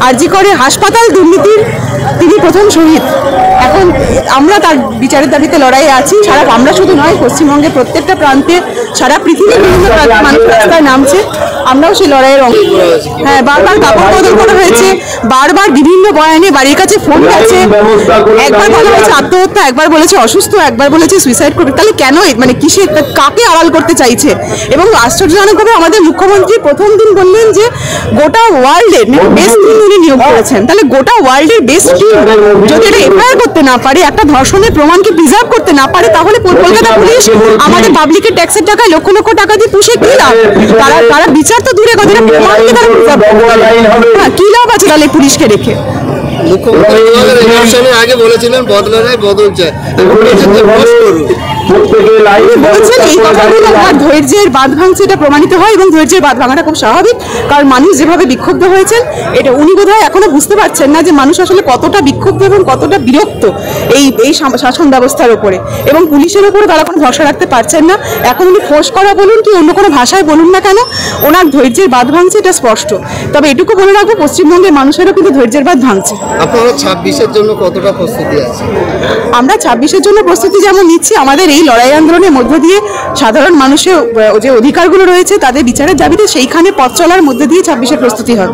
আরজি করে হাসপাতাল দুর্নীতির তিনি প্রথম শহীদ। এখন আমরা তার বিচারের দাবিতে লড়াইয়ে আছি। সারা আমরা শুধু নয়, পশ্চিমবঙ্গের প্রত্যেকটা প্রান্তে, সারা পৃথিবীর বিভিন্ন মানুষ রাস্তায় নামছে, আমরাও সেই লড়াইয়ের অংশ। হ্যাঁ, বারবার কাপড় বদল করা হয়েছে, বারবার বিভিন্ন বয়ানে বাড়ির কাছে ফোন গেছে, একবার বলা হয়েছে আত্মহত্যা, একবার বলেছে অসুস্থ, একবার বলেছে সুইসাইড করবে। তাহলে কেন, মানে কিসে, কাকে আড়াল করতে চাইছে? এবং আশ্চর্যজনকভাবে আমাদের মুখ্যমন্ত্রী প্রথম দিন বললেন যে গোটা ওয়ার্ল্ডের বেস্ট টিম উনি নিয়োগ করেছেন। তাহলে গোটা ওয়ার্ল্ডের বেস্ট টিম যদি এটা এফআইআর করতে না পারে, একটা ধর্ষণের প্রমাণকে প্রিজার্ভ করতে না পারে, তাহলে কলকাতা পুলিশ আমাদের পাবলিকের ট্যাক্সের টাকায় লক্ষ লক্ষ টাকা দিয়ে পুষে কি লাভ? তারা বিচার তো দূরে কথা, প্রমাণকে তারা প্রিজার্ভ করতে পারে। হ্যাঁ, কি লাভ আছে তাহলে পুলিশকে রেখে? মুখ্যমন্ত্রী আগে বলেছিলেন বদলা নাই বদল চায়, বলছেন এই কথাগুলো আমার ধৈর্যের বাঁধ ভাঙছে, এটা প্রমাণিত হয়। এবং ধৈর্যের বাঁধ ভাঙাটা খুব স্বাভাবিক, কারণ মানুষ যেভাবে বিক্ষুব্ধ হয়েছেন, এটা উনি বোধহয় এখনো বুঝতে পারছেন না যে মানুষ আসলে কতটা বিক্ষুব্ধ এবং কতটা বিরক্ত এই শাসন ব্যবস্থার উপরে, এবং পুলিশের উপরে তারা কোনো ভরসা রাখতে পারছেন না। এখন উনি ফোর্স করা বলুন কি অন্য কোনো ভাষায় বলুন না কেন, ওনার ধৈর্যের বাঁধ ভাঙছে, এটা স্পষ্ট। তবে এটুকু বলে রাখবো, পশ্চিমবঙ্গের মানুষেরও কিন্তু ধৈর্যের বাঁধ ভাঙছে। আপনারা 26-এর জন্য কতটা প্রস্তুতি আছে? আমরা 26-এর জন্য প্রস্তুতি যেমন নিচ্ছি, আমাদের এই লড়াই আন্দোলনের মধ্য দিয়ে সাধারণ মানুষের যে অধিকারগুলো রয়েছে তাদের বিচারের দাবিতে সেইখানে পথ চলার মধ্যে দিয়ে 26-এর প্রস্তুতি হবে।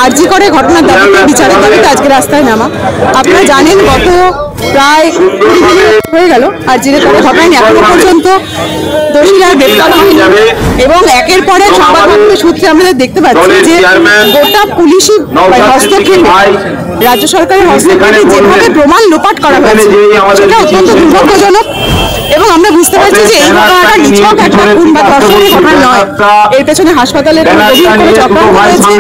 আরজি করে ঘটনার দাবিতে, বিচারের দাবিতে আজকে রাস্তায় নামা। আপনারা জানেন গত প্রায় হয়ে গেল আরজি করে ঘটনায় এখনো পর্যন্ত দোষীরা গ্রেপ্তার হয়নি, এবং একের পর এক সংবাদ মাধ্যমের সূত্রে আমরা দেখতে পাচ্ছি যে গোটা পুলিশি হস্তক্ষেপে, রাজ্য সরকারের হস্তক্ষেপে যেভাবে প্রমাণ লোপাট করা হয়েছে সেটা অত্যন্ত দুর্ভাগ্যজনক। এবং আমরা বুঝতে পারছি যে এই ঘটনাটা নিছক একটা খুন বা ধর্ষণের ঘটনা নয়, এর পেছনে হাসপাতালের গভীর কোনো চক্রান্ত রয়েছে,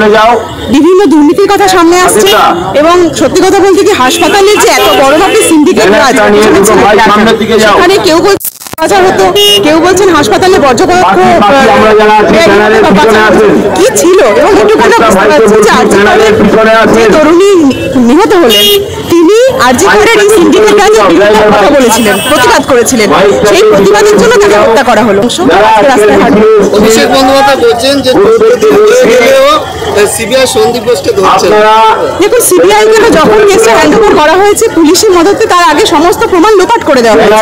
বিভিন্ন দুর্নীতির কথা সামনে আসছে। এবং সত্যি কথা বলতে কি, হাসপাতালের যে এত বড় মাপের সিন্ডিকেট রাজ, সেখানে কেউ হতো, কেউ বলছেন হাসপাতালে বর্জ্য পদার্থ কি ছিল। এবং এটুকু বুঝতে পারছি যে তরুণী নিহত হলেন, তিনি আরজি করের এই সিন্ডিকেট রাজের বিরুদ্ধে কথা বলেছিলেন, প্রতিবাদ করেছিলেন, সেই প্রতিবাদের জন্য তাকে হত্যা করা হলো। অভিষেক বন্দ্যোপাধ্যায় বলছেন যে সিবিআই সন্দীপ ঘোষকে ধরছে। দেখুন, সিবিআই কে যখন কেসটা হ্যান্ড ওভার করা হয়েছে পুলিশের মদতে, তার আগে সমস্ত প্রমাণ লোপাট করে দেওয়া হয়েছে।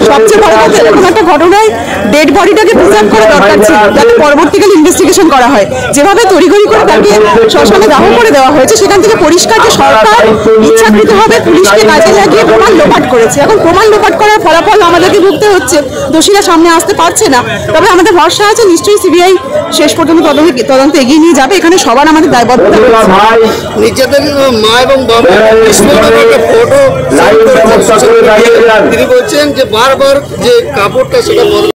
সবচেয়ে বড় কথা, এরকম একটা ঘটনায় ডেড বডিটাকে প্রিজার্ভ করা দরকার ছিল, যাতে পরবর্তীকালে ইনভেস্টিগেশন করা হয়। যেভাবে তড়িঘড়ি করে তাকে শ্মশানে দাহ করে দেওয়া হয়েছে, সেখান থেকে পরিষ্কার যে সরকার ইচ্ছাকৃতভাবে পুলিশকে কাজে লাগিয়ে প্রমাণ লোপাট করেছে। এখন প্রমাণ লোপাট করার ফলাফল আমাদেরকে ভুগতে হচ্ছে, দোষীরা সামনে আসতে পারছে না। তবে আমাদের ভরসা আছে, নিশ্চয়ই সিবিআই শেষ পর্যন্ত তদন্ত এগিয়ে নিয়ে যাবে। এখানে সবার আমাদের দায়বদ্ধতা। নিজেদের মা এবং বাবা ফটো তিনি বলছেন যে বারবার যে কাপড়টা সেটা